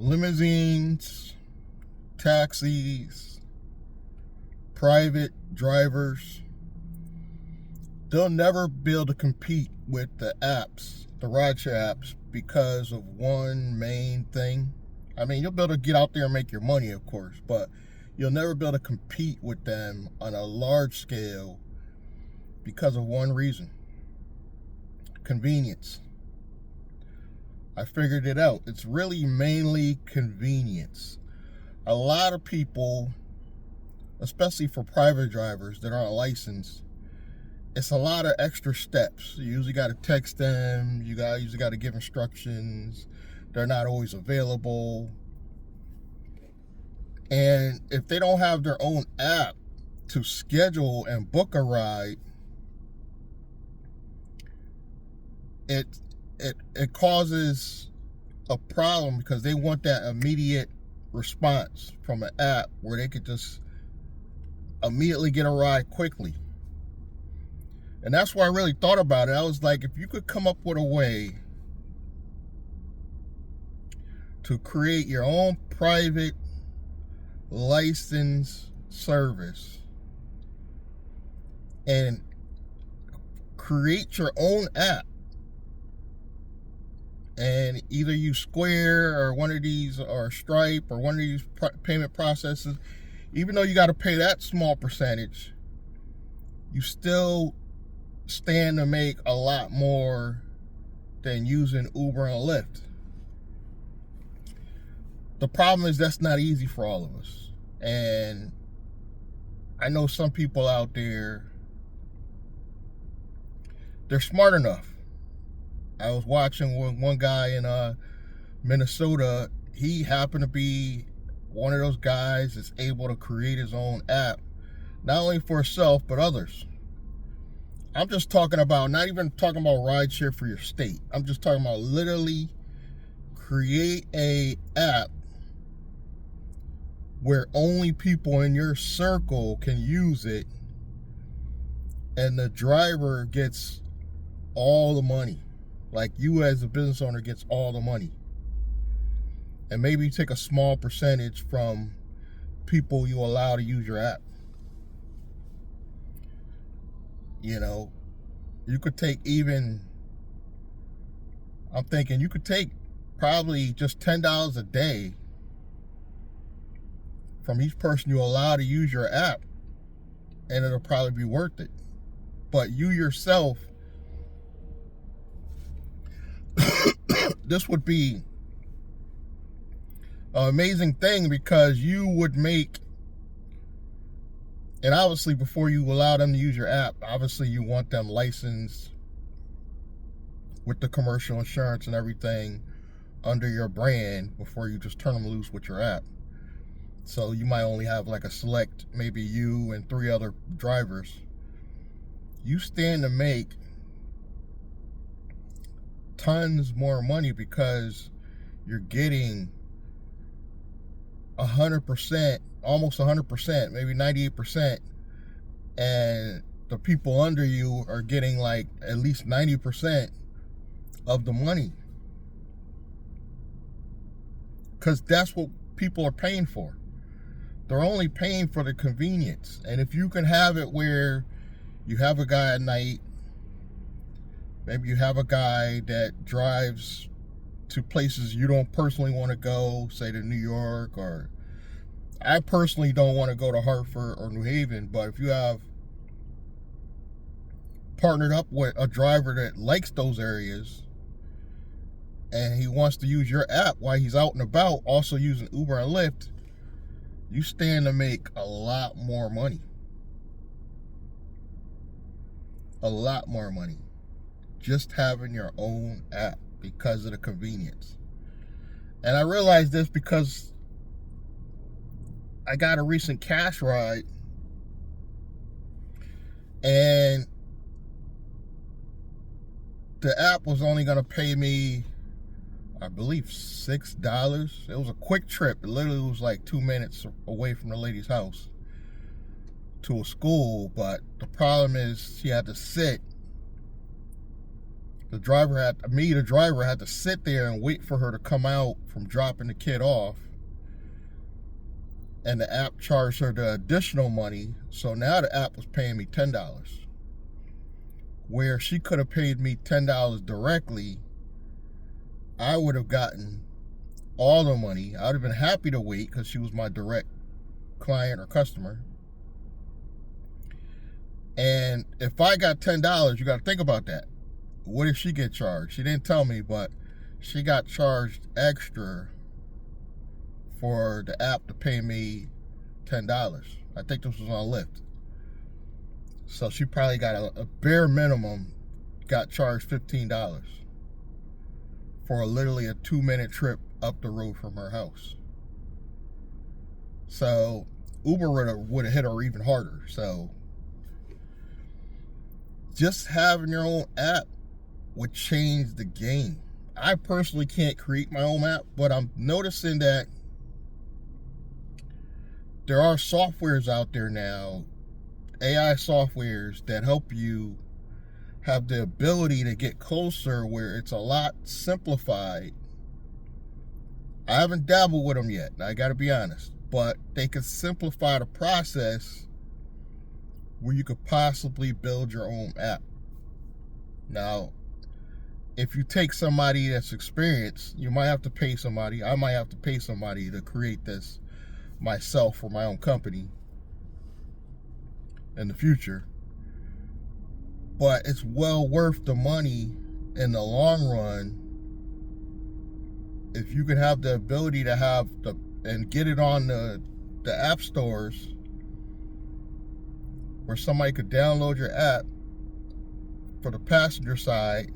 limousines, taxis, private drivers, they'll never be able to compete with the apps, the rideshare apps, because of one main thing. I mean, you'll be able to get out there and make your money, of course, but you'll never be able to compete with them on a large scale because of one reason: convenience. I figured it out. It's really mainly convenience. A lot of people, especially for private drivers that aren't licensed, it's a lot of extra steps. You usually got to text them. You usually got to give instructions. They're not always available. And if they don't have their own app to schedule and book a ride, it causes a problem, because they want that immediate response from an app where they could just immediately get a ride quickly. And that's why I really thought about it. I was like, if you could come up with a way to create your own private license service and create your own app, and either use Square or one of these, or Stripe or one of these payment processes, even though you got to pay that small percentage, you still stand to make a lot more than using Uber and Lyft. The problem is that's not easy for all of us. And I know some people out there, they're smart enough. I was watching one guy in Minnesota. He happened to be one of those guys that's able to create his own app, not only for himself, but others. I'm just talking about, not even talking about rideshare for your state. I'm just talking about literally create a app where only people in your circle can use it, and the driver gets all the money. Like, you as a business owner gets all the money. And maybe you take a small percentage from people you allow to use your app. You know, you could take I'm thinking you could take probably just $10 a day from each person you allow to use your app, and it'll probably be worth it. But you yourself, this would be an amazing thing, because you would make, and obviously before you allow them to use your app, obviously you want them licensed with the commercial insurance and everything under your brand before you just turn them loose with your app. So you might only have like a select, maybe you and 3 other drivers. You stand to make tons more money, because you're getting 100%, almost 100%, maybe 98%, and the people under you are getting like at least 90% of the money, because that's what people are paying for. They're only paying for the convenience. And if you can have it where you have a guy at night, maybe you have a guy that drives to places you don't personally want to go, say to New York, or I personally don't want to go to Hartford or New Haven, but if you have partnered up with a driver that likes those areas and he wants to use your app while he's out and about, also using Uber and Lyft, you stand to make a lot more money. A lot more money. Just having your own app, because of the convenience. And I realized this because I got a recent cash ride, and the app was only going to pay me, I believe, $6. It was a quick trip. It literally was like 2 minutes away from the lady's house to a school, but the problem is she had to sit the driver had to sit there and wait for her to come out from dropping the kid off. And the app charged her the additional money. So now the app was paying me $10. Where she could have paid me $10 directly, I would have gotten all the money. I would have been happy to wait because she was my direct client or customer. And if I got $10, you got to think about that. What did she get charged? She didn't tell me, but she got charged extra for the app to pay me $10. I think this was on Lyft. So she probably got a bare minimum, got charged $15 for literally a 2-minute trip up the road from her house. So Uber would have hit her even harder. So just having your own app would change the game. I personally can't create my own app, but I'm noticing that there are softwares out there now, AI softwares, that help you have the ability to get closer, where it's a lot simplified. I haven't dabbled with them yet, I gotta be honest, but they could simplify the process where you could possibly build your own app. Now, if you take somebody that's experienced, you might have to pay somebody. I might have to pay somebody to create this myself for my own company in the future. But it's well worth the money in the long run if you could have the ability to have and get it on the app stores, where somebody could download your app for the passenger side,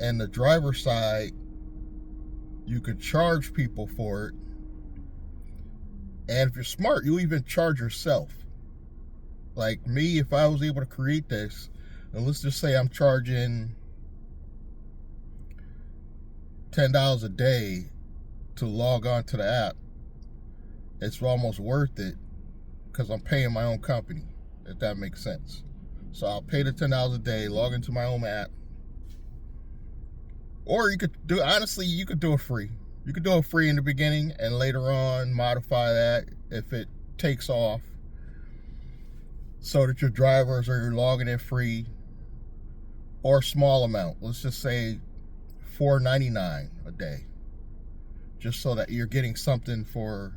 and the driver side, you could charge people for it. And if you're smart, you even charge yourself. Like me, if I was able to create this, and let's just say I'm charging $10 a day to log on to the app, it's almost worth it because I'm paying my own company, if that makes sense. So I'll pay the $10 a day, log into my own app. Or you could do it free. You could do it free in the beginning and later on modify that if it takes off, so that your drivers are logging in free, or a small amount. Let's just say $4.99 a day, just so that you're getting something for,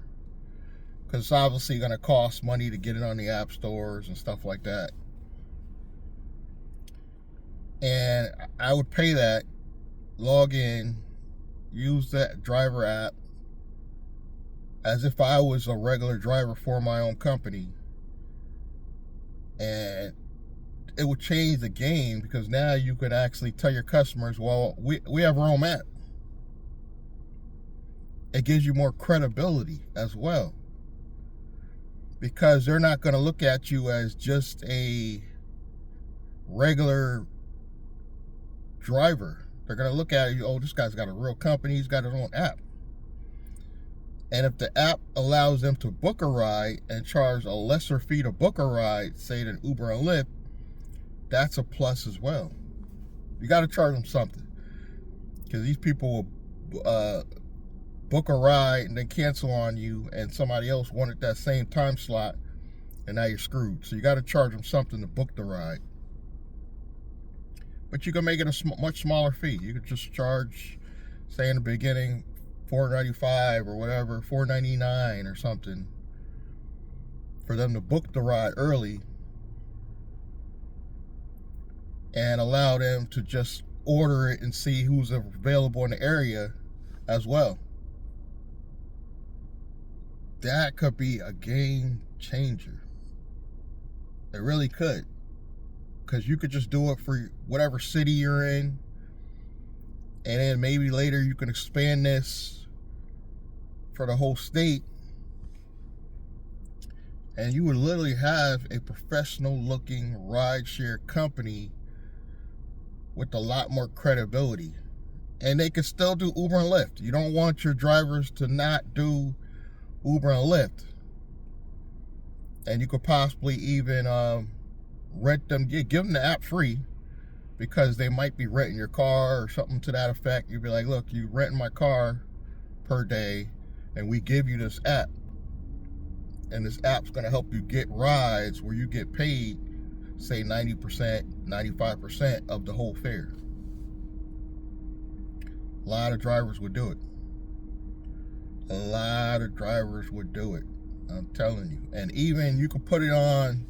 because it's obviously going to cost money to get it on the app stores and stuff like that. And I would pay that, log in, use that driver app as if I was a regular driver for my own company. And it would change the game, because now you could actually tell your customers, well, we have our own app. It gives you more credibility as well, because they're not going to look at you as just a regular driver. They're going to look at you, oh, this guy's got a real company, he's got his own app. And if the app allows them to book a ride and charge a lesser fee to book a ride, say than Uber and Lyft, that's a plus as well. You got to charge them something, because these people will book a ride and then cancel on you, and somebody else wanted that same time slot, and now you're screwed. So you got to charge them something to book the ride. But you can make it a much smaller fee. You could just charge, say in the beginning, $4.95 or whatever, $4.99 or something, for them to book the ride early, and allow them to just order it and see who's available in the area as well. That could be a game changer. It really could. Because you could just do it for whatever city you're in, and then maybe later you can expand this for the whole state, and you would literally have a professional looking rideshare company with a lot more credibility. And they can still do Uber and Lyft. You don't want your drivers to not do Uber and Lyft. And you could possibly even rent them, give them the app free, because they might be renting your car or something to that effect. You'd be like, look, you renting my car per day, and we give you this app. And this app's going to help you get rides where you get paid, say 90%, 95% of the whole fare. A lot of drivers would do it. A lot of drivers would do it. I'm telling you. And even you could put it on,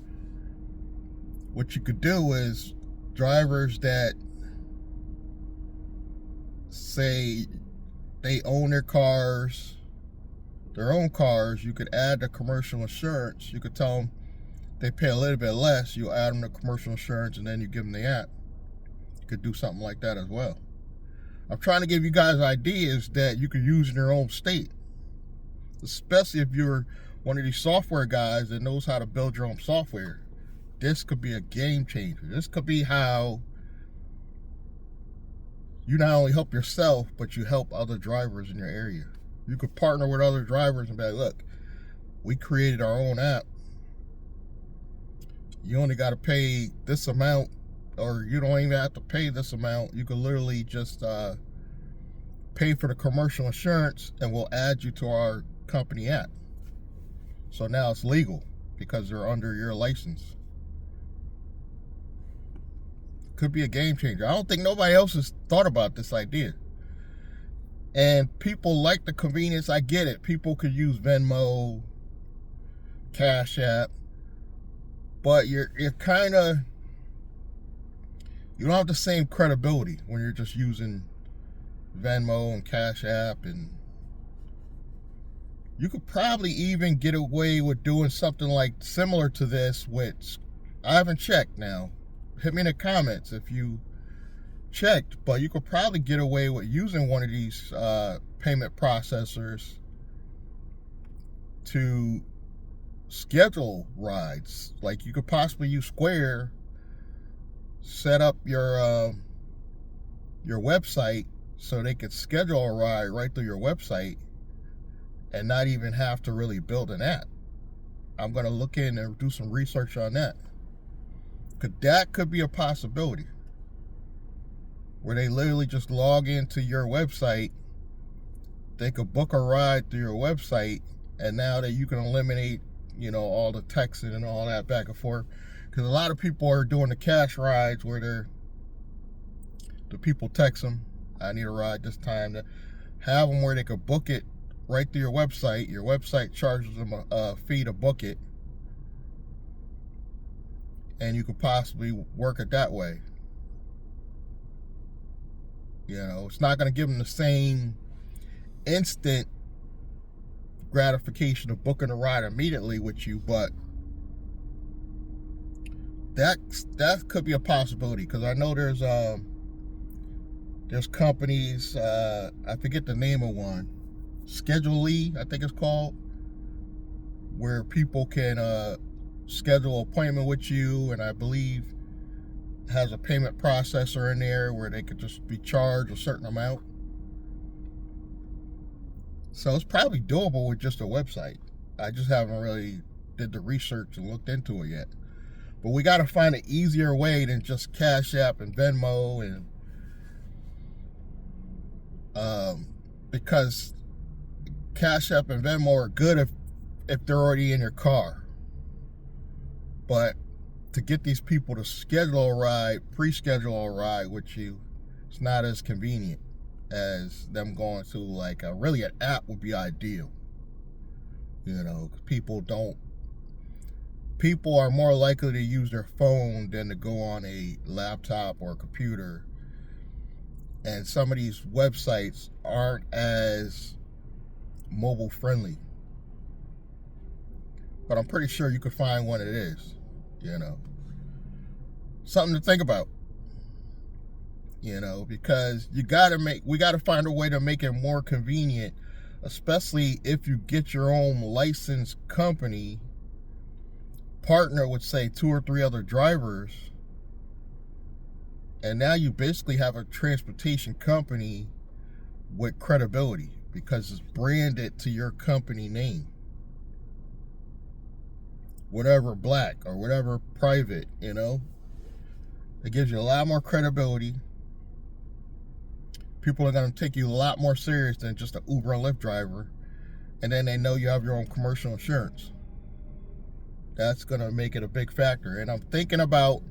what you could do is drivers that say they own their cars, their own cars, you could add the commercial insurance. You could tell them they pay a little bit less, you add them the commercial insurance, and then you give them the app. You could do something like that as well. I'm trying to give you guys ideas that you could use in your own state, especially if you're one of these software guys that knows how to build your own software. This could be a game changer. This could be how you not only help yourself, but you help other drivers in your area. You could partner with other drivers and be like, look, we created our own app. You only got to pay this amount, or you don't even have to pay this amount. You could literally just pay for the commercial insurance, and we'll add you to our company app. So now it's legal because they're under your license. Could be a game changer. I don't think nobody else has thought about this idea. And people like the convenience. I get it. People could use Venmo, Cash App, but you're kind of, you don't have the same credibility when you're just using Venmo and Cash App. And you could probably even get away with doing something like similar to this, which I haven't checked now. Hit me in the comments if you checked, but you could probably get away with using one of these payment processors to schedule rides. Like you could possibly use Square, set up your website so they could schedule a ride right through your website and not even have to really build an app. I'm going to look in and do some research on that. That could be a possibility, where they literally just log into your website. They could book a ride through your website, and now that you can eliminate, all the texting and all that back and forth, because a lot of people are doing the cash rides where the people text them, I need a ride this time. To have them where they could book it right through your website. Your website charges them a fee to book it, and you could possibly work it that way. It's not going to give them the same instant gratification of booking a ride immediately with you, but that could be a possibility, because I know there's companies, I forget the name of one, Schedule-E, I think it's called, where people can schedule an appointment with you, and I believe has a payment processor in there where they could just be charged a certain amount. So it's probably doable with just a website. I just haven't really did the research and looked into it yet. But we got to find an easier way than just Cash App and Venmo, and because Cash App and Venmo are good if they're already in your car. But to get these people to schedule a ride, pre-schedule a ride with you, it's not as convenient as them going to like really an app would be ideal. People are more likely to use their phone than to go on a laptop or a computer. And some of these websites aren't as mobile friendly. But I'm pretty sure you could find one that is. Something to think about. Because we got to find a way to make it more convenient, especially if you get your own licensed company, partner with say 2 or 3 other drivers, and now you basically have a transportation company with credibility because it's branded to your company name. Whatever black or whatever private, It gives you a lot more credibility. People are going to take you a lot more serious than just an Uber and Lyft driver. And then they know you have your own commercial insurance. That's going to make it a big factor. And I'm thinking about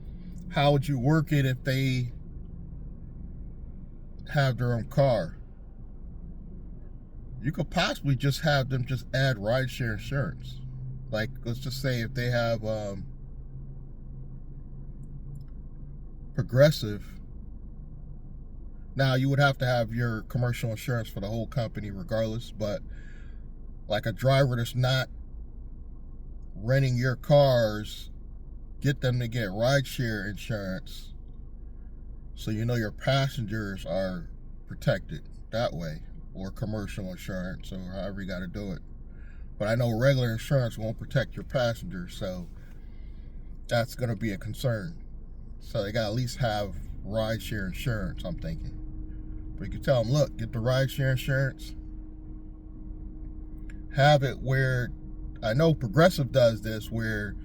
how would you work it if they have their own car. You could possibly just have them just add rideshare insurance. Like, let's just say if they have Progressive. Now, you would have to have your commercial insurance for the whole company regardless, but like a driver that's not renting your cars, get them to get rideshare insurance so you know your passengers are protected that way, or commercial insurance, or however you got to do it. But I know regular insurance won't protect your passengers, so that's going to be a concern. So they got to at least have rideshare insurance, I'm thinking. But you can tell them, look, get the rideshare insurance. Have it where, I know Progressive does this, where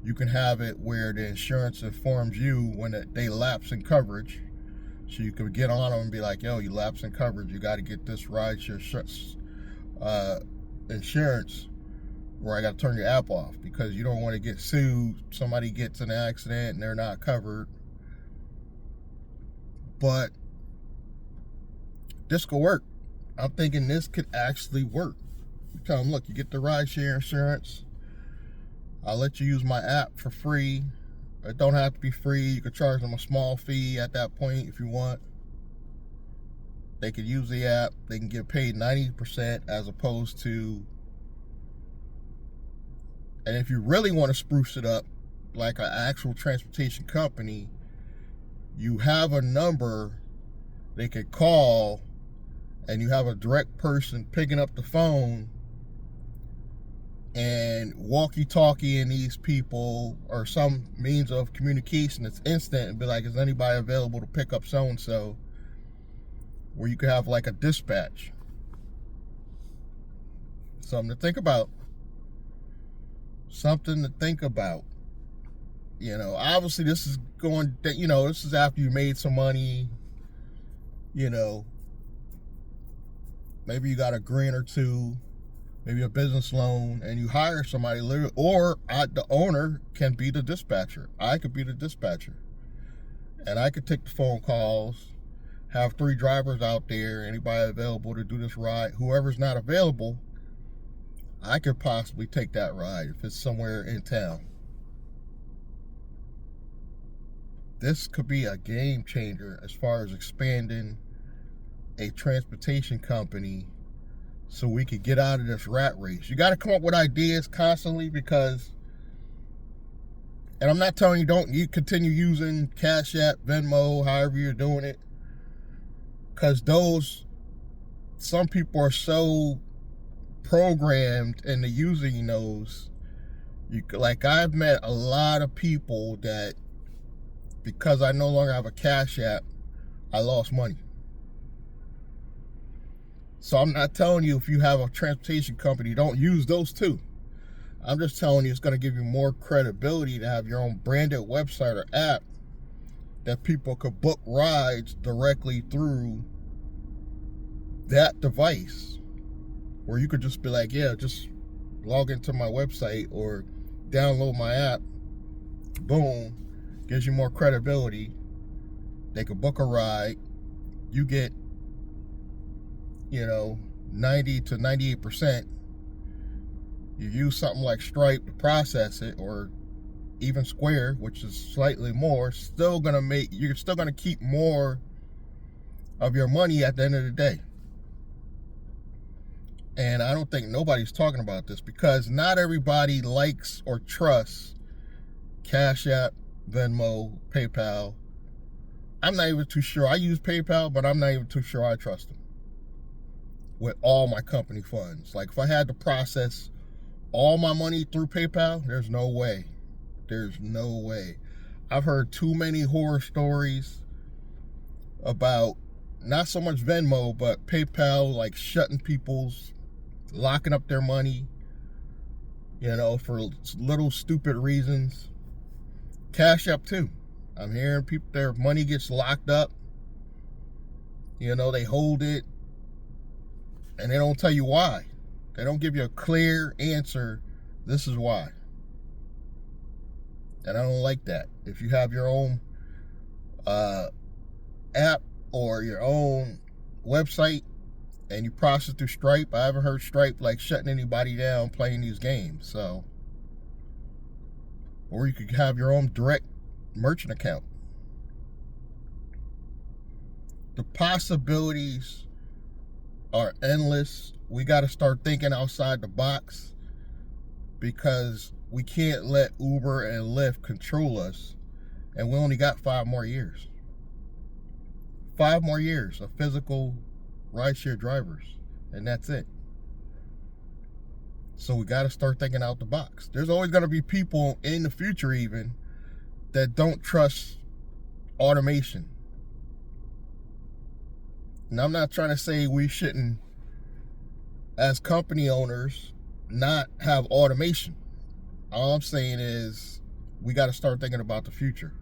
you can have it where the insurance informs you when they lapse in coverage. So you can get on them and be like, yo, you lapse in coverage. You got to get this rideshare insurance, or I got to turn your app off, because you don't want to get sued. Somebody gets in an accident and they're not covered. But this could work. I'm thinking this could actually work. You tell them, look, you get the rideshare insurance. I'll let you use my app for free. It don't have to be free. You could charge them a small fee at that point if you want. They could use the app. They can get paid 90% as opposed to... And if you really want to spruce it up, like an actual transportation company, you have a number they could call, and you have a direct person picking up the phone and walkie-talkieing these people, or some means of communication that's instant, and be like, is anybody available to pick up so-and-so? Where you could have like a dispatch. Something to think about. Something to think about. You know, obviously this is going, you know, this is after you made some money. You know, maybe you got a grand or two, maybe a business loan, and you hire somebody, literally, or the owner can be the dispatcher. I could be the dispatcher, and I could take the phone calls, have 3 drivers out there, anybody available to do this ride. Whoever's not available, I could possibly take that ride if it's somewhere in town. This could be a game changer as far as expanding a transportation company so we could get out of this rat race. You got to come up with ideas constantly, because, and I'm not telling you continue using Cash App, Venmo, however you're doing it, because some people are so programmed into using those. Like, I've met a lot of people that, because I no longer have a Cash App, I lost money. So I'm not telling you, if you have a transportation company, don't use those too. I'm just telling you, it's going to give you more credibility to have your own branded website or app that people could book rides directly through that device. Where you could just be like, yeah, just log into my website or download my app. Boom. Gives you more credibility. They could book a ride. You get, 90 to 98%. You use something like Stripe to process it, or even Square, which is slightly more. You're still gonna keep more of your money at the end of the day. And I don't think nobody's talking about this, because not everybody likes or trusts Cash App, Venmo, PayPal. I'm not even too sure. I use PayPal, but I'm not even too sure I trust them with all my company funds. Like, if I had to process all my money through PayPal, there's no way. There's no way. I've heard too many horror stories about not so much Venmo, but PayPal, like shutting locking up their money, for little stupid reasons. Cash App too. I'm hearing people, their money gets locked up. You know, they hold it and they don't tell you why. They don't give you a clear answer. This is why. And I don't like that. If you have your own app or your own website and you process through Stripe, I haven't heard Stripe like shutting anybody down playing these games. So, or you could have your own direct merchant account. The possibilities are endless. We got to start thinking outside the box, because we can't let Uber and Lyft control us. And we only got 5 more years. 5 more years of physical rideshare drivers. And that's it. So we got to start thinking out the box. There's always going to be people in the future even that don't trust automation. And I'm not trying to say we shouldn't, as company owners, not have automation. All I'm saying is we got to start thinking about the future.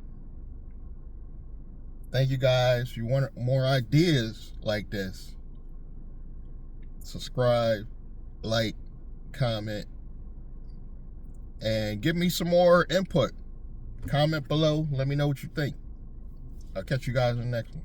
Thank you guys. If you want more ideas like this, subscribe, like, comment, and give me some more input. Comment below. Let me know what you think. I'll catch you guys in the next one.